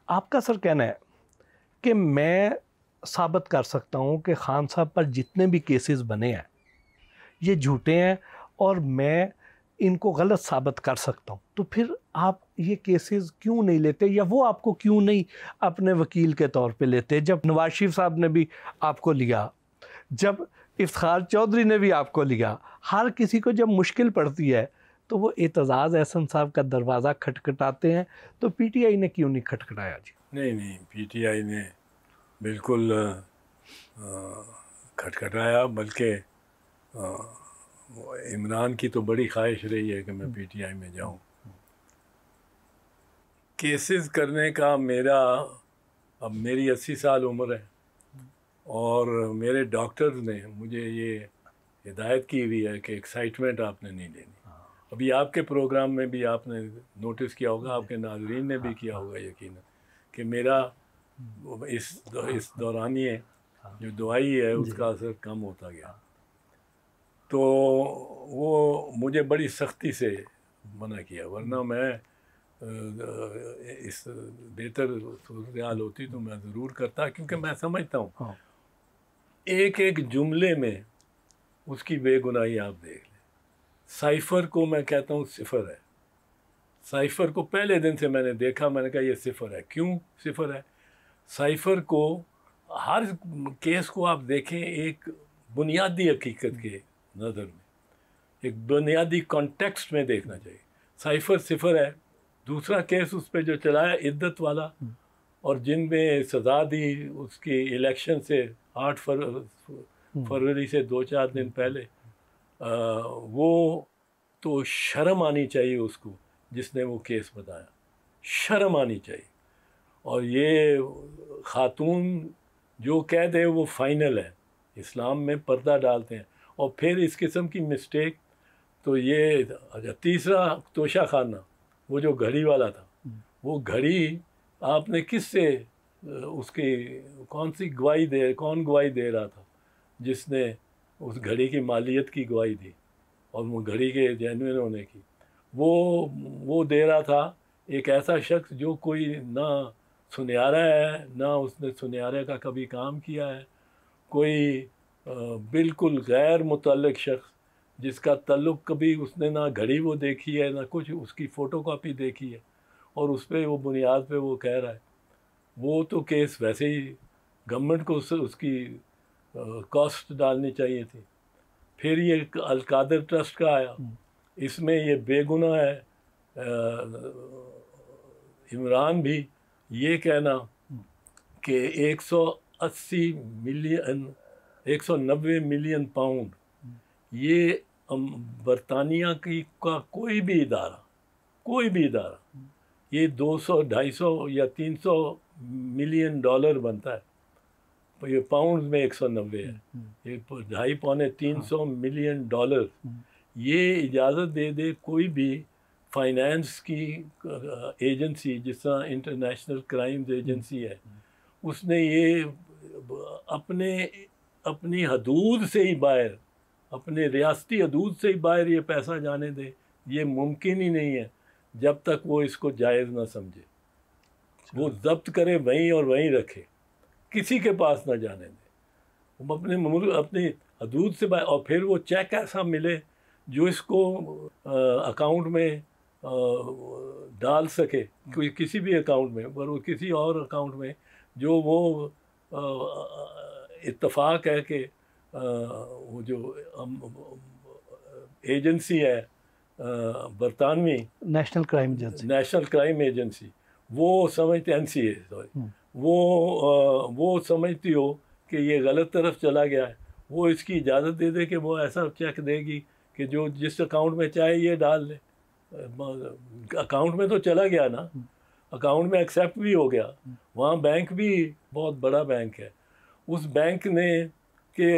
आपका सर कहना है कि मैं साबित कर सकता हूँ कि खान साहब पर जितने भी केसेस बने हैं ये झूठे हैं और मैं इनको गलत साबित कर सकता हूँ, तो फिर आप ये केसेस क्यों नहीं लेते, या वो आपको क्यों नहीं अपने वकील के तौर पे लेते? जब नवाज शरीफ साहब ने भी आपको लिया, जब इफ्तिखार चौधरी ने भी आपको लिया, हर किसी को जब मुश्किल पड़ती है तो वो एतजाज़ एहसन साहब का दरवाज़ा खटखटाते हैं, तो पीटीआई ने क्यों नहीं खटखटाया जी? नहीं, पीटीआई ने बिल्कुल खटखटाया, बल्कि इमरान की तो बड़ी ख्वाहिश रही है कि मैं पीटीआई में जाऊं। केसेस करने का अब मेरी 80 साल उम्र है और मेरे डॉक्टर्स ने मुझे ये हिदायत की हुई है कि एक्साइटमेंट आपने नहीं लेनी। अभी आपके प्रोग्राम में भी आपने नोटिस किया होगा, आपके नाज़रीन ने भी किया होगा यकीनन, कि मेरा इस दौरानिए जो दवाई है उसका असर कम होता गया। तो वो मुझे बड़ी सख्ती से मना किया, वरना मैं इस बेहतर सूरत होती तो मैं ज़रूर करता, क्योंकि मैं समझता हूँ एक एक जुमले में उसकी बेगुनाही आप देख लें। साइफ़र को मैं कहता हूँ सिफर है। साइफ़र को पहले दिन से मैंने देखा, मैंने कहा ये सिफर है। क्यों सिफर है? साइफ़र को हर केस को आप देखें एक बुनियादी हकीकत के नज़र में, एक बुनियादी कॉन्टेक्स्ट में देखना चाहिए। साइफ़र सिफर है। दूसरा केस उस पर जो चलाया इद्दत वाला, और जिनमें सज़ा दी उसकी इलेक्शन से 8 फरवरी से 2-4 दिन पहले, वो तो शर्म आनी चाहिए उसको जिसने वो केस बताया, शर्म आनी चाहिए। और ये ख़ातून जो कह दे वो फाइनल है। इस्लाम में पर्दा डालते हैं, और फिर इस किस्म की मिस्टेक। तो ये तीसरा तोशा खाना, वो जो घड़ी वाला था, वो घड़ी आपने किससे उसकी कौन गवाही दे रहा था जिसने उस घड़ी की मालियत की गवाही दी और वो घड़ी के जेन्युइन होने की? वो दे रहा था एक ऐसा शख्स जो कोई ना सुनियारा है, ना उसने सुनियारे का कभी काम किया है, कोई बिल्कुल गैर मुतल्लिक शख्स जिसका तल्लुक़ कभी उसने ना घड़ी वो देखी है ना कुछ, उसकी फ़ोटोकॉपी देखी है, और उस पर वो बुनियाद पे वो कह रहा है। वो तो केस वैसे ही गवर्नमेंट को उसकी कॉस्ट डालनी चाहिए थी। फिर ये अलकादर ट्रस्ट का आया, इसमें ये बेगुनाह है। इमरान भी ये कहना कि 190 मिलियन पाउंड ये बरतानिया का कोई भी इदारा ये 200, 250 या 300 मिलियन डॉलर बनता है। ये पाउंड में 190 है, ये 250-300 मिलियन डॉलर। ये इजाज़त दे कोई भी फाइनेंस की एजेंसी, जिस तरह इंटरनेशनल क्राइम्स एजेंसी है, उसने ये अपनी हदूद से ही बाहर, अपने रियासती हदूद से ही बाहर ये पैसा जाने दे, ये मुमकिन ही नहीं है जब तक वो इसको जायज़ ना समझे। वो जब्त करे वहीं और वहीं रखे, किसी के पास ना जाने दे, वो अपनी हदूद से बाहर। और फिर वो चेक ऐसा मिले जो इसको अकाउंट में डाल सके, कोई किसी भी अकाउंट में, पर वो किसी और अकाउंट में जो वो इत्तफाक है कि वो जो एजेंसी है बरतानवी नेशनल क्राइम एजेंसी, वो समझते NCA सॉरी, वो समझती हो कि ये गलत तरफ चला गया है, वो इसकी इजाज़त दे कि वो ऐसा चेक देगी कि जो जिस अकाउंट में चाहे ये डाल ले। अकाउंट में तो चला गया ना, अकाउंट में एक्सेप्ट भी हो गया। वहाँ बैंक भी बहुत बड़ा बैंक है, उस बैंक ने के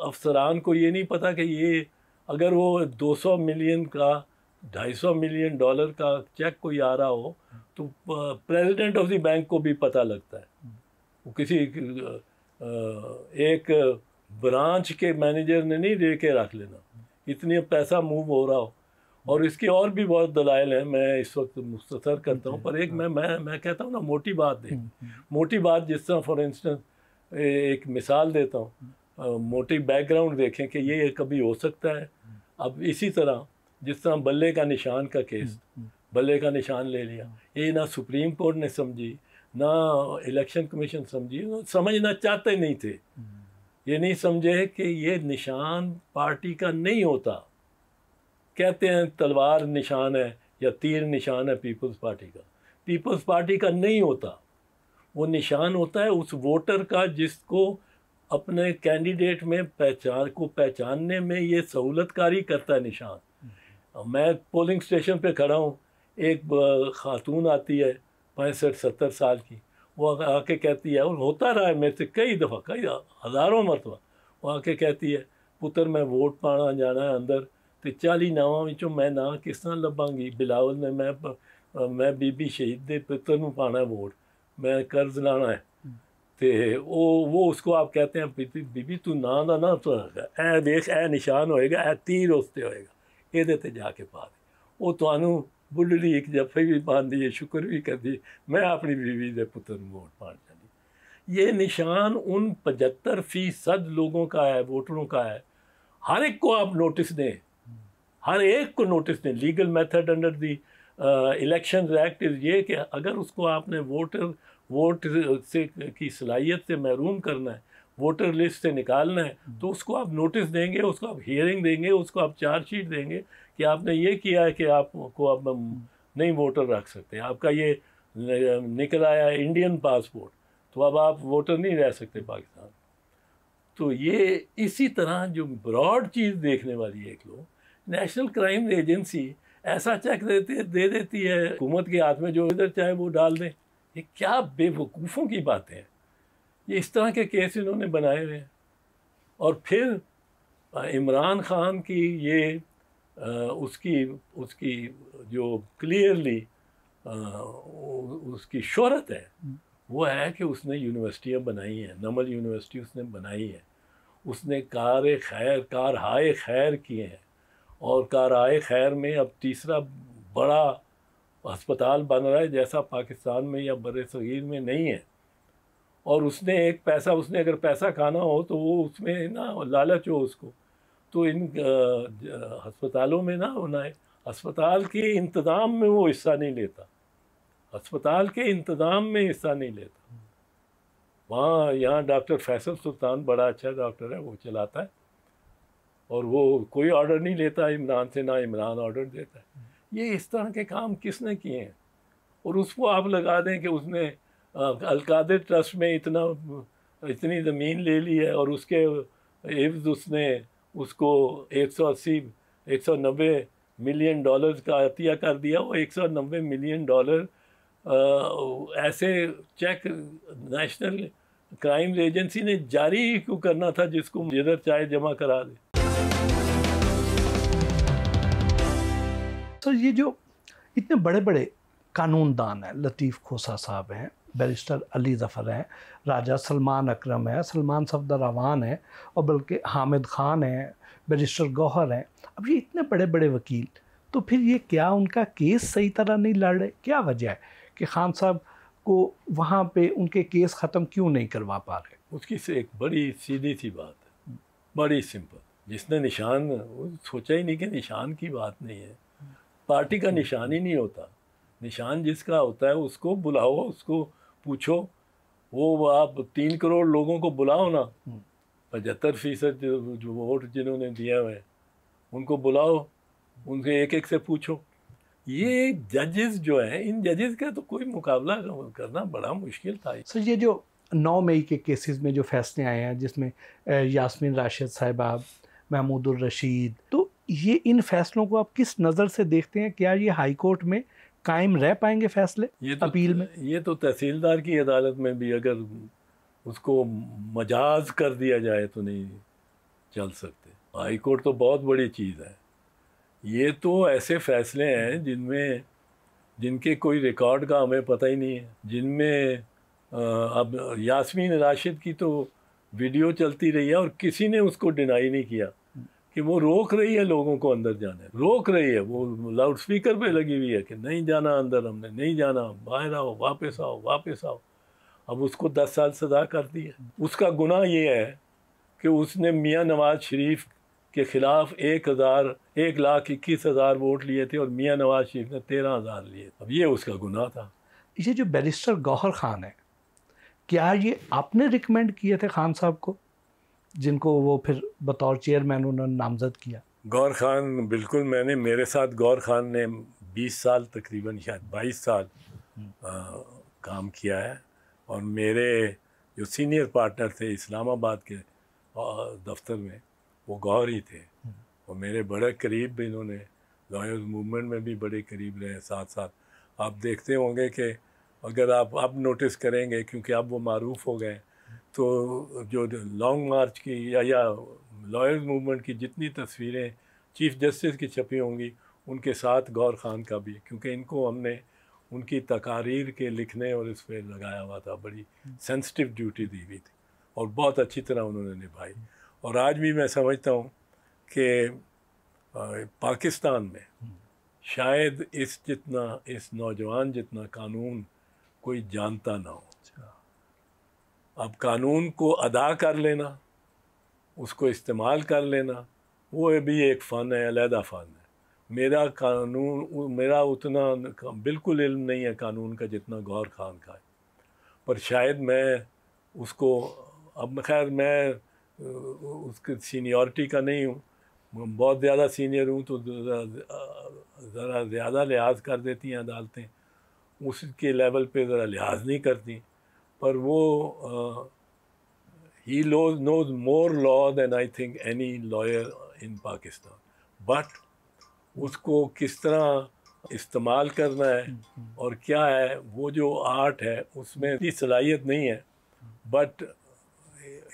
अफसरान को ये नहीं पता कि ये अगर वो 200 मिलियन का 250 मिलियन डॉलर का चेक कोई आ रहा हो तो प्रेसिडेंट ऑफ द बैंक को भी पता लगता है। वो किसी एक ब्रांच के मैनेजर ने नहीं दे के रख लेना, इतनी पैसा मूव हो रहा हो। और इसके और भी बहुत दलाइल हैं, मैं इस वक्त मुख्तसर करता हूँ, पर एक मैं कहता हूँ ना, मोटी बात देख, मोटी बात जिस तरह फॉर इंस्टेंस एक मिसाल देता हूँ, मोटी बैकग्राउंड देखें कि ये कभी हो सकता है। अब इसी तरह जिस तरह बल्ले का निशान का केस, बल्ले का निशान ले लिया, ये ना सुप्रीम कोर्ट ने समझी, ना इलेक्शन कमीशन समझी, समझना चाहते नहीं थे। ये नहीं समझे कि ये निशान पार्टी का नहीं होता। कहते हैं तलवार निशान है या तीर निशान है पीपल्स पार्टी का, पीपल्स पार्टी का नहीं होता। वो निशान होता है उस वोटर का जिसको अपने कैंडिडेट में पहचानने में ये सहूलतकारी करता है निशान। मैं पोलिंग स्टेशन पे खड़ा हूँ, एक खातून आती है 65-70 साल की, वो आके कहती है, और होता रहा है मेरे से कई दफ़ा, कई हज़ारों मरतबा, वो आके कहती है, पुत्र मैं वोट पाना जाना है अंदर, तो 40 नावां विचों मैं ना किस तरह लभांगी। बिलावल ने मैं बीबी शहीद दे पुत्र नूं पाना है वोट, मैं कर्ज लाना है, तो वो उसको आप कहते हैं बीबी तू ना दा ना तो ए देख ए निशान होएगा, ए तीर उसते होएगा, ये ते जाके पा दे। वो तुहानू बुढ़ड़ी एक जफे भी पाँदी है, शुक्र भी कर दी, मैं अपनी बीवी दे पुत्र वोट पान जानी। ये निशान उन 75% लोगों का है, वोटरों का है। हर एक को आप नोटिस दें, हर एक को नोटिस दें। Legal method under the election act ये कि अगर उसको आपने वोट से की सलाहियत से महरूम करना है, वोटर लिस्ट से निकालना है, तो उसको आप नोटिस देंगे, उसको आप हियरिंग देंगे, उसको आप चार्जशीट देंगे कि आपने ये किया है कि आपको अब नहीं वोटर रख सकते, आपका ये निकल आया इंडियन पासपोर्ट, तो अब आप वोटर नहीं रह सकते पाकिस्तान। तो ये इसी तरह जो ब्रॉड चीज़ देखने वाली है, एक लोग नेशनल क्राइम एजेंसी ऐसा चेक दे देती है हुकूमत के हाथ में, जो इधर चाहे वो डाल दें। ये क्या बेवकूफ़ों की बातें हैं। ये इस तरह के केस इन्होंने बनाए हुए हैं। और फिर इमरान खान की ये उसकी जो क्लियरली उसकी शोहरत है, वो है कि उसने यूनिवर्सिटियाँ बनाई हैं, नमल यूनिवर्सिटी उसने बनाई है, उसने कार हाय खैर किए हैं, और कार हाय खैर में अब तीसरा बड़ा अस्पताल बन रहा है जैसा पाकिस्तान में या बड़े सगीर में नहीं है। और उसने उसने अगर पैसा खाना हो तो वो उसमें ना लालच हो उसको, तो इन अस्पतालों में ना होना है, अस्पताल के इंतज़ाम में वो हिस्सा नहीं लेता, अस्पताल के इंतज़ाम में हिस्सा नहीं लेता। वहाँ यहाँ डॉक्टर फैसल सुल्तान बड़ा अच्छा डॉक्टर है, वो चलाता है, और वो कोई ऑर्डर नहीं लेता इमरान से, ना इमरान ऑर्डर देता है। ये इस तरह के काम किसने किए हैं? और उसको आप लगा दें कि उसने अलकादिर ट्रस्ट में इतनी ज़मीन ले ली है, और उसके एवज़ उसने उसको 190 मिलियन डॉलर्स का अतिया कर दिया। वो 190 मिलियन डॉलर ऐसे चेक नेशनल क्राइम एजेंसी ने जारी क्यों करना था, जिसको जिधर चाहे जमा करा दे। सर ये जो इतने बड़े बड़े कानूनदान हैं, लतीफ़ खोसा साहब हैं, बैरिस्टर अली ज़फ़र हैं, राजा सलमान अकरम है, सलमान सफदर हैं, और बल्कि हामिद ख़ान हैं, बैरिस्टर गौहर हैं, अब ये इतने बड़े बड़े वकील, तो फिर ये क्या उनका केस सही तरह नहीं लड़ रहे? क्या वजह है कि खान साहब को वहाँ पे उनके केस ख़त्म क्यों नहीं करवा पा रहे? उसकी से एक बड़ी सीधी सी बात है, बड़ी सिंपल। जिसने निशान, वो सोचा ही नहीं कि निशान की बात नहीं है, पार्टी का निशान ही नहीं होता। निशान जिसका होता है उसको बुलाओ, उसको पूछो। वो आप 3 करोड़ लोगों को बुलाओ ना, 75% जो वोट जिन्होंने दिया हुए उनको बुलाओ, उनके एक एक से पूछो। ये जजेस जो हैं, इन जजेस का तो कोई मुकाबला करना बड़ा मुश्किल था। सर ये जो 9 मई के केसेस में जो फैसले आए हैं, जिसमें यास्मीन राशिद साहिबा, महमूदुर रशीद, तो ये इन फैसलों को आप किस नज़र से देखते हैं? क्या ये हाई कोर्ट में कायम रह पाएंगे फैसले अपील में? ये तो तहसीलदार की अदालत में भी अगर उसको मजाज कर दिया जाए तो नहीं चल सकते। हाई कोर्ट तो बहुत बड़ी चीज़ है। ये तो ऐसे फैसले हैं जिनके कोई रिकॉर्ड का हमें पता ही नहीं है, जिनमें अब यास्मीन राशिद की तो वीडियो चलती रही है और किसी ने उसको डिनाई नहीं किया कि वो रोक रही है लोगों को अंदर जाने, रोक रही है, वो लाउड स्पीकर पे लगी हुई है कि नहीं जाना अंदर, हमने नहीं जाना, बाहर आओ, वापस आओ, वापस आओ। अब उसको 10 साल सज़ा कर दी है। उसका गुनाह ये है कि उसने मियाँ नवाज शरीफ के ख़िलाफ़ 1,21,000 वोट लिए थे और मियाँ नवाज शरीफ ने 13,000 लिए। अब ये उसका गुनाह था। ये जो बैरिस्टर गौहर खान है, क्या ये आपने रिकमेंड किए थे खान साहब को, जिनको वो फिर बतौर चेयरमैन उन्होंने नामजद किया? गौहर खान, बिल्कुल। मेरे साथ गौहर खान ने 20 साल, तकरीबन शायद 22 साल काम किया है। और मेरे जो सीनियर पार्टनर थे इस्लामाबाद के दफ्तर में, वो गौहर ही थे। और मेरे बड़े करीब भी, इन्होंने लॉयर्स मूवमेंट में भी बड़े करीब रहे साथ साथ। आप देखते होंगे कि अगर आप अब नोटिस करेंगे, क्योंकि अब वो मारूफ हो गए, तो जो लॉन्ग मार्च की या लॉयर्स मूवमेंट की जितनी तस्वीरें चीफ जस्टिस की छपी होंगी, उनके साथ गौहर खान का भी, क्योंकि इनको हमने उनकी तकारीर के लिखने और इस पर लगाया हुआ था। बड़ी सेंसिटिव ड्यूटी दी हुई थी और बहुत अच्छी तरह उन्होंने निभाई। और आज भी मैं समझता हूँ कि पाकिस्तान में शायद इस नौजवान जितना कानून कोई जानता ना हो। अब कानून को अदा कर लेना, उसको इस्तेमाल कर लेना, वो भी एक फ़न है, अलहदा फ़न है। मेरा उतना बिल्कुल इल्म नहीं है कानून का जितना गौहर खान का है। पर शायद मैं उसको, अब खैर मैं उसकी सीनियरिटी का नहीं हूँ, बहुत ज़्यादा सीनियर हूँ तो ज़रा ज़्यादा लिहाज कर देती हैं अदालतें, उसके लेवल पे ज़रा लिहाज नहीं करती। पर वो he knows more law than I think any lawyer in Pakistan. But उसको किस तरह इस्तेमाल करना है और क्या है, वो जो आर्ट है उसमें इतनी सलाहियत नहीं है। But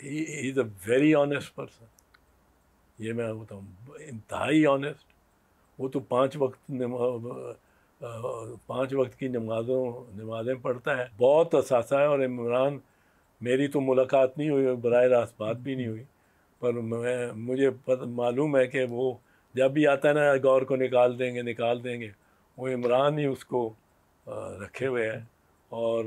he is a very honest person, ये मैं बताऊँ, इंतहाई ऑनेस्ट। वो तो 5 वक्त की नमाज़ें पढ़ता है, बहुत असासा है। और इमरान, मेरी तो मुलाकात नहीं हुई, बराह रास्त बात भी नहीं हुई, पर मुझे मालूम है कि वो जब भी आता है ना, गौर को निकाल देंगे। वो इमरान ही उसको रखे हुए हैं। और